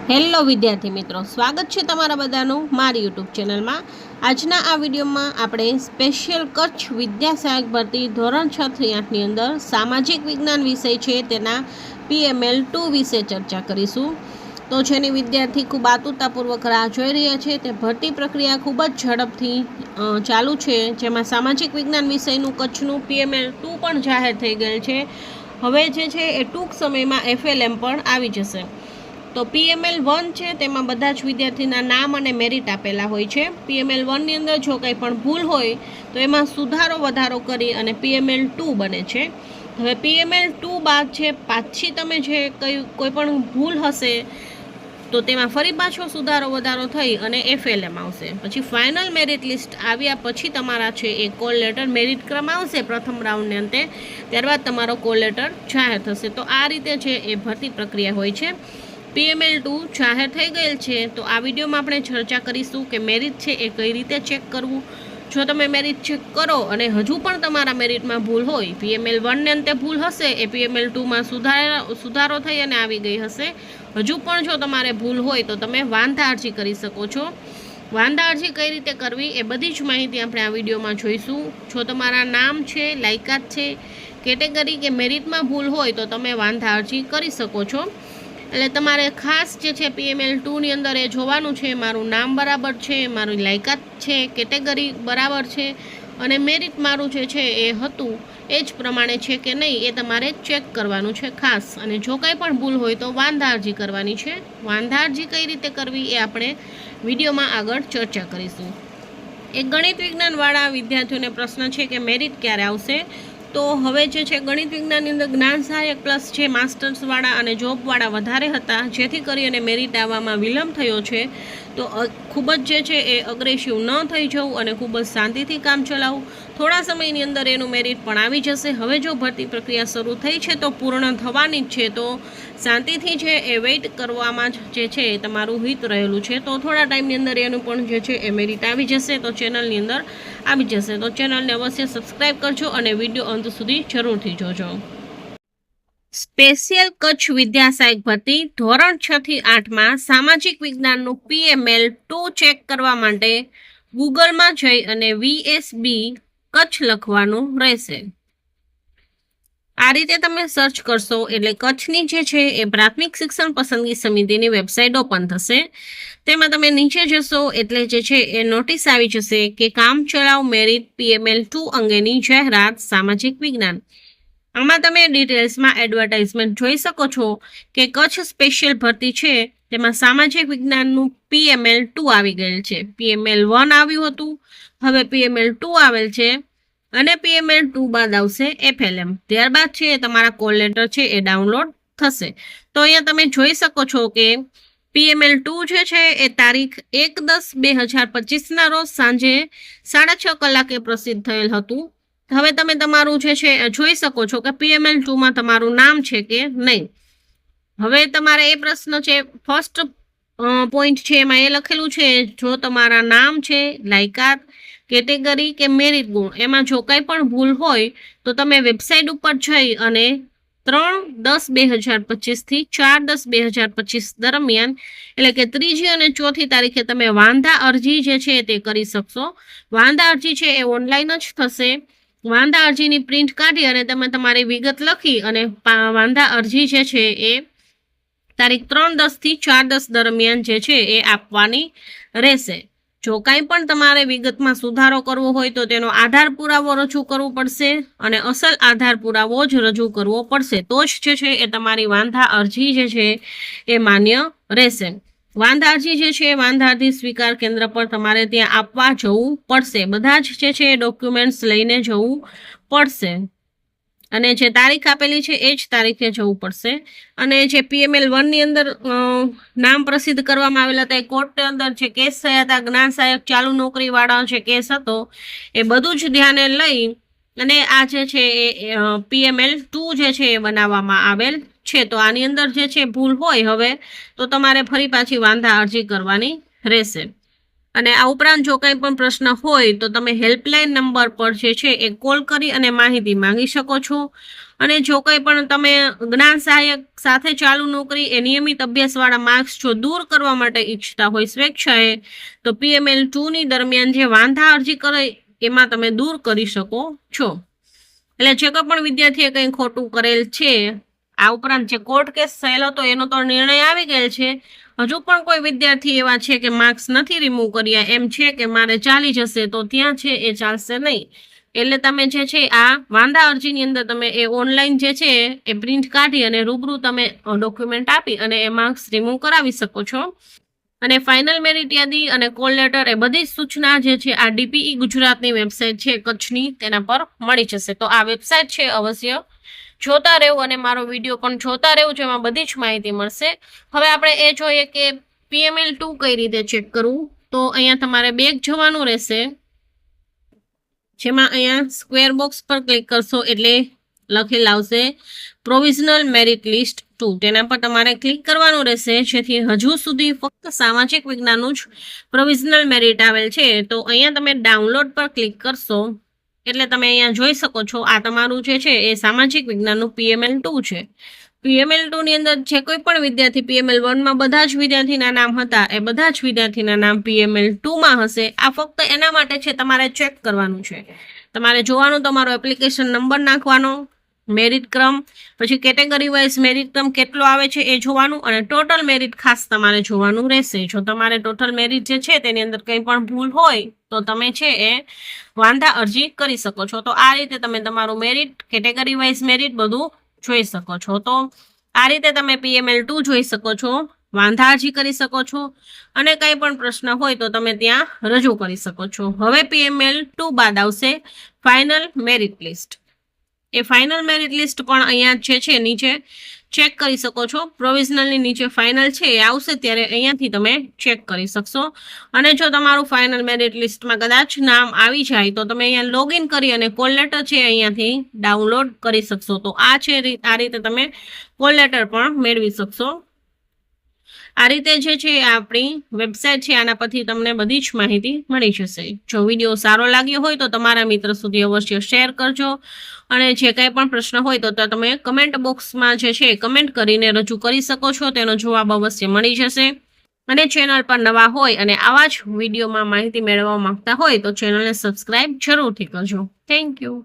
Hello વિદ્યાર્થી મિત્રો, સ્વાગત છે તમારા બધાનું મારી યુટ્યુબ ચેનલમાં। આજના આ વિડીયોમાં આપણે સ્પેશિયલ કચ્છ વિદ્યા સહાયક ભરતી ધોરણ 6 થી 8ની અંદર સામાજિક વિજ્ઞાન વિષય છે તેના PML 2 વિશે ચર્ચા કરીશું। તો જેની વિદ્યાર્થી ખૂબ આતુરતાપૂર્વક રાહ જોઈ રહ્યા છે। તે ભરતી પ્રક્રિયા ખૂબ જ ઝડપથી ચાલુ છે, જેમાં સામાજિક વિજ્ઞાન વિષયનું કચ્છનું PML 2 પણ જાહેર થઈ ગયેલ છે। હવે જે છે એ ટૂંક સમયમાં FLM પણ આવી જશે। તો PML 1 છે તેમાં બધા જ વિદ્યાર્થીના નામ અને મેરિટ આપેલા હોય છે। PML 1ની અંદર જો કંઈ પણ ભૂલ હોય તો એમાં સુધારો વધારો કરી અને PML 2 બને છે। હવે PML 2 બાદ છે પાછી તમે જે કોઈ પણ ભૂલ હશે તો તેમાં ફરી પાછો સુધારો વધારો થઈ અને FLM આવશે। પછી ફાઇનલ મેરિટ લિસ્ટ આવ્યા પછી તમારા છે એ કોલ લેટર મેરિટ ક્રમ આવશે પ્રથમ રાઉન્ડને અંતે, ત્યારબાદ તમારો કોલ લેટર જાહેર થશે। તો આ રીતે છે એ ભરતી પ્રક્રિયા હોય છે। PML 2 જાહેર થઈ ગયેલ છે, તો આ વિડીયોમાં આપણે ચર્ચા કરીશું કે મેરિટ છે એ કઈ રીતે ચેક કરવું। જો તમે મેરિટ ચેક કરો અને હજુ પણ તમારા મેરિટમાં ભૂલ હોય, PML 1ને અંતે ભૂલ હશે એ PML 2માં સુધારો થઈ અને આવી ગઈ હશે। હજુ પણ જો તમારે ભૂલ હોય તો તમે વાંધા અરજી કરી શકો છો। વાંધા અરજી કઈ રીતે કરવી એ બધી જ માહિતી આપણે આ વિડીયોમાં જોઈશું। જો તમારા નામ છે, લાયકાત છે, કેટેગરી કે મેરિટમાં ભૂલ હોય તો તમે વાંધા અરજી કરી શકો છો। એટલે તમારે ખાસ જે છે PML 2ની અંદર એ જોવાનું છે મારું નામ બરાબર છે, મારી લાયકાત છે, કેટેગરી બરાબર છે અને મેરિટ મારું જે છે એ હતું એ જ પ્રમાણે છે કે નહીં એ તમારે ચેક કરવાનું છે ખાસ। અને જો કંઈ પણ ભૂલ હોય તો વાંધા અરજી કરવાની છે। વાંધા અરજી કઈ રીતે કરવી એ આપણે વિડીયોમાં આગળ ચર્ચા કરીશું। એક ગણિત વિજ્ઞાનવાળા વિદ્યાર્થીઓને પ્રશ્ન છે કે મેરિટ ક્યારે આવશે। તો હવે જે છે ગણિત વિજ્ઞાનની અંદર જ્ઞાન સહાયક પ્લસ છે માસ્ટર્સવાળા અને જોબવાળા વધારે હતા, જેથી કરી અને મેરિટ આવવામાં વિલંબ થયો છે। તો ખૂબ જ જે છે એ અગ્રેસિવ ન થઈ જવું અને ખૂબ જ શાંતિથી કામ ચલાવવું। થોડા સમયની અંદર એનું મેરિટ પણ આવી જશે। હવે જો ભરતી પ્રક્રિયા શરૂ થઈ છે તો પૂર્ણ થવાની જ છે, તો શાંતિથી છે એ વેઇટ કરવામાં જ જે છે એ તમારું હિત રહેલું છે। તો થોડા ટાઈમની અંદર એનું પણ જે છે એ મેરિટ આવી જશે, તો ચેનલની અંદર આવી જશે। તો ચેનલને અવશ્ય સબસ્ક્રાઈબ કરજો અને વિડીયો અંત સુધી જરૂરથી જોજો। સ્પેશિયલ કચ્છ વિદ્યા સહાયક ભરતી ધોરણ 6 થી 8માં સામાજિક વિજ્ઞાનનું PML 2 ચેક કરવા માટે ગૂગલમાં જઈ અને VSB કચ્છ લખવાનું રહેશે। આ રીતે તમે સર્ચ કરશો એટલે કચ્છની જે છે એ પ્રાથમિક શિક્ષણ પસંદગી સમિતિની વેબસાઇટ ઓપન થશે। તેમાં તમે નીચે જશો એટલે જે છે એ નોટિસ આવી જશે કે કામચલાઉ મેરિટ PML 2 અંગેની જાહેરાત સામાજિક વિજ્ઞાન। આમાં તમે ડિટેલ્સમાં એડવર્ટાઇઝમેન્ટ જોઈ શકો છો કે કચ્છ સ્પેશિયલ ભરતી છે તેમાં સામાજિક વિજ્ઞાનનું PML 2 આવી ગયેલ છે। PML 1 આવ્યું હતું, હવે PML 2 આવેલ છે અને PML 2 બાદ આવશે FLM, ત્યારબાદ છે તમારા કોલ લેટર છે એ ડાઉનલોડ થશે। તો અહીંયા તમે જોઈ શકો છો કે PML 2 જે છે એ તારીખ 1/10/2025ના રોજ સાંજે 6:30 કલાકે પ્રસિદ્ધ થયેલ હતું। હવે તમે તમારું જે છે જોઈ શકો છો કે PML 2માં તમારું નામ છે કે નહીં। હવે તમારે એ પ્રશ્ન છે, ફર્સ્ટ પોઈન્ટ છે એમાં એ લખેલું છે જો તમારા નામ છે, લાયકાત, કેટેગરી કે મેરિટ ગુણ એમાં જો કંઈ પણ ભૂલ હોય તો તમે વેબસાઇટ ઉપર જઈ અને 3/10/2025 થી 4/10/2025 દરમિયાન એટલે કે 3જી અને 4થી તારીખે તમે વાંધા અરજી જે છે તે કરી શકશો। વાંધા અરજી છે એ ઓનલાઈન જ થશે। વાંધા અરજીની પ્રિન્ટ કાઢી અને તમે તમારી વિગત લખી અને વાંધા અરજી જે છે એ તારીખ 3/10 થી 4/10 દરમિયાન જે છે એ આપવાની રહેશે। જો કાંઈ પણ તમારે વિગતમાં સુધારો કરવો હોય તો તેનો આધાર પુરાવો રજૂ કરવો પડશે અને અસલ આધાર પુરાવો જ રજૂ કરવો પડશે, તો જ જે છે એ તમારી વાંધા અરજી જે છે એ માન્ય રહેશે। વાંધા અરજી જે છે વાંધા અરજી સ્વીકાર કેન્દ્ર પર તમારે ત્યાં આપવા જવું પડશે। બધા જ જે છે ડોક્યુમેન્ટ્સ લઈને જવું પડશે અને જે તારીખ આપેલી છે એ જ તારીખે જવું પડશે। અને જે PML 1ની અંદર નામ પ્રસિદ્ધ કરવામાં આવેલા હતા, એ કોર્ટની અંદર જે કેસ થયા હતા, જ્ઞાન સહાયક ચાલુ નોકરીવાળા જે કેસ હતો એ બધું જ ધ્યાને લઈ અને આ જે છે એ PML 2 જે છે એ બનાવવામાં આવેલ છે। તો આની અંદર જે છે ભૂલ હોય હવે તો તમારે ફરી પાછી વાંધા અરજી કરવાની રહેશે। અને આ ઉપરાંત જો કંઈ પણ પ્રશ્ન હોય તો તમે હેલ્પલાઇન નંબર પર જે છે એ કોલ કરી અને માહિતી માંગી શકો છો। અને જો કંઈ પણ તમે જ્ઞાન સહાયક સાથે ચાલુ નોકરી એ નિયમિત અભ્યાસવાળા માર્ક્સ જો દૂર કરવા માટે ઈચ્છતા હોય સ્વેચ્છાએ તો PML2ની દરમિયાન જે વાંધા અરજી કરે એમાં તમે દૂર કરી શકો છો. એટલે જે કોઈ પણ વિદ્યાર્થીએ કંઈ ખોટું કરેલ છે, આ ઉપરાંત જે કોર્ટ કેસ થયેલો તો એનો તો નિર્ણય આવી ગયેલ છે, હજુ પણ કોઈ વિદ્યાર્થી એવા છે કે માર્ક્સ નથી રિમૂવ કર્યા, એમ છે કે મારે ચાલી જશે, તો ત્યાં છે એ ચાલશે નહીં. એટલે તમે જે છે આ વાંધા અરજીની અંદર તમે એ ઓનલાઈન જે છે એ પ્રિન્ટ કાઢી અને રૂબરૂ તમે ડોક્યુમેન્ટ આપી અને એ માર્ક્સ રિમૂવ કરાવી શકો છો. અને ફાઇનલ મેરિટ યાદી અને કોલ લેટર એ બધી સૂચના જે છે આ DPE ગુજરાતની વેબસાઇટ છે કચ્છની, તેના પર મળી જશે. તો આ વેબસાઇટ છે અવશ્ય જોતા રહેવું અને મારો વિડીયો પણ જોતા રહેવું, જેમાં બધી જ માહિતી મળશે. હવે આપણે એ જોઈએ કે PML2 કઈ રીતે ચેક કરવું. તો અહીંયા તમારે બેક જવાનું રહેશે, જેમાં અહીંયા સ્ક્વેર બોક્સ પર ક્લિક કરશો એટલે લખેલ આવશે પ્રોવિઝનલ મેરિટ લિસ્ટ 2. તેના પર તમારે ક્લિક કરવાનું રહેશે, જેથી હજુ સુધી ફક્ત સામાજિક વિજ્ઞાનનું જ પ્રોવિઝનલ મેરિટ આવેલ છે. તો અહીંયા તમે ડાઉનલોડ પર ક્લિક કરશો એટલે તમે અહીંયા જોઈ શકો છો આ તમારું જે છે એ સામાજિક વિજ્ઞાનનું PML2 છે. PML2ની અંદર જે કોઈ પણ વિદ્યાર્થી PML1માં બધા જ વિદ્યાર્થીના નામ હતા એ બધા જ વિદ્યાર્થીના નામ PML2માં હશે. આ ફક્ત એના માટે છે, તમારે ચેક કરવાનું છે. તમારે જોવાનું તમારો એપ્લિકેશન નંબર નાખવાનો, મેરિટ ક્રમ, પછી કેટેગરી વાઇઝ મેરિટ ક્રમ કેટલો આવે છે એ જોવાનું, અને ટોટલ મેરિટ ખાસ તમારે જોવાનું રહેશે. જો તમારે ટોટલ મેરિટ જે છે તેની અંદર કંઈ પણ ભૂલ હોય તો તમે છે એ વાંધા અરજી કરી શકો છો. તો આ રીતે તમે તમારું મેરિટ, કેટેગરી વાઇઝ મેરિટ બધું જોઈ શકો છો. તો આ રીતે તમે PML2 જોઈ શકો છો, વાંધા અરજી કરી શકો છો, અને કંઈ પણ પ્રશ્ન હોય તો તમે ત્યાં રજૂ કરી શકો છો. હવે PML2 બાદ આવશે ફાઇનલ મેરિટ લિસ્ટ. એ ફાઇનલ મેરિટ લિસ્ટ પણ અહીંયા જે છે નીચે ચેક કરી શકો છો. પ્રોવિઝનલની નીચે ફાઇનલ છે એ આવશે ત્યારે અહીંયાથી તમે ચેક કરી શકશો. અને જો તમારું ફાઇનલ મેરિટ લિસ્ટમાં કદાચ નામ આવી જાય તો તમે અહીંયા લોગિન કરી અને કોલ લેટર છે અહીંયાથી ડાઉનલોડ કરી શકશો. તો આ છે આ રીતે તમે કોલ લેટર પણ મેળવી શકશો. આ રીતે જે છે આપણી વેબસાઇટ છે, આના પરથી તમને બધી જ માહિતી મળી જશે. જો વિડીયો સારો લાગ્યો હોય તો તમારા મિત્ર સુધી અવશ્ય શેર કરજો, અને જે કંઈ પણ પ્રશ્ન હોય તો તમે કમેન્ટ બોક્સમાં જે છે કમેન્ટ કરીને રજૂ કરી શકો છો, તેનો જવાબ અવશ્ય મળી જશે. અને ચેનલ પર નવા હોય અને આવા જ વિડીયોમાં માહિતી મેળવવા માંગતા હોય તો ચેનલને સબસ્ક્રાઇબ જરૂરથી કરજો. Thank you.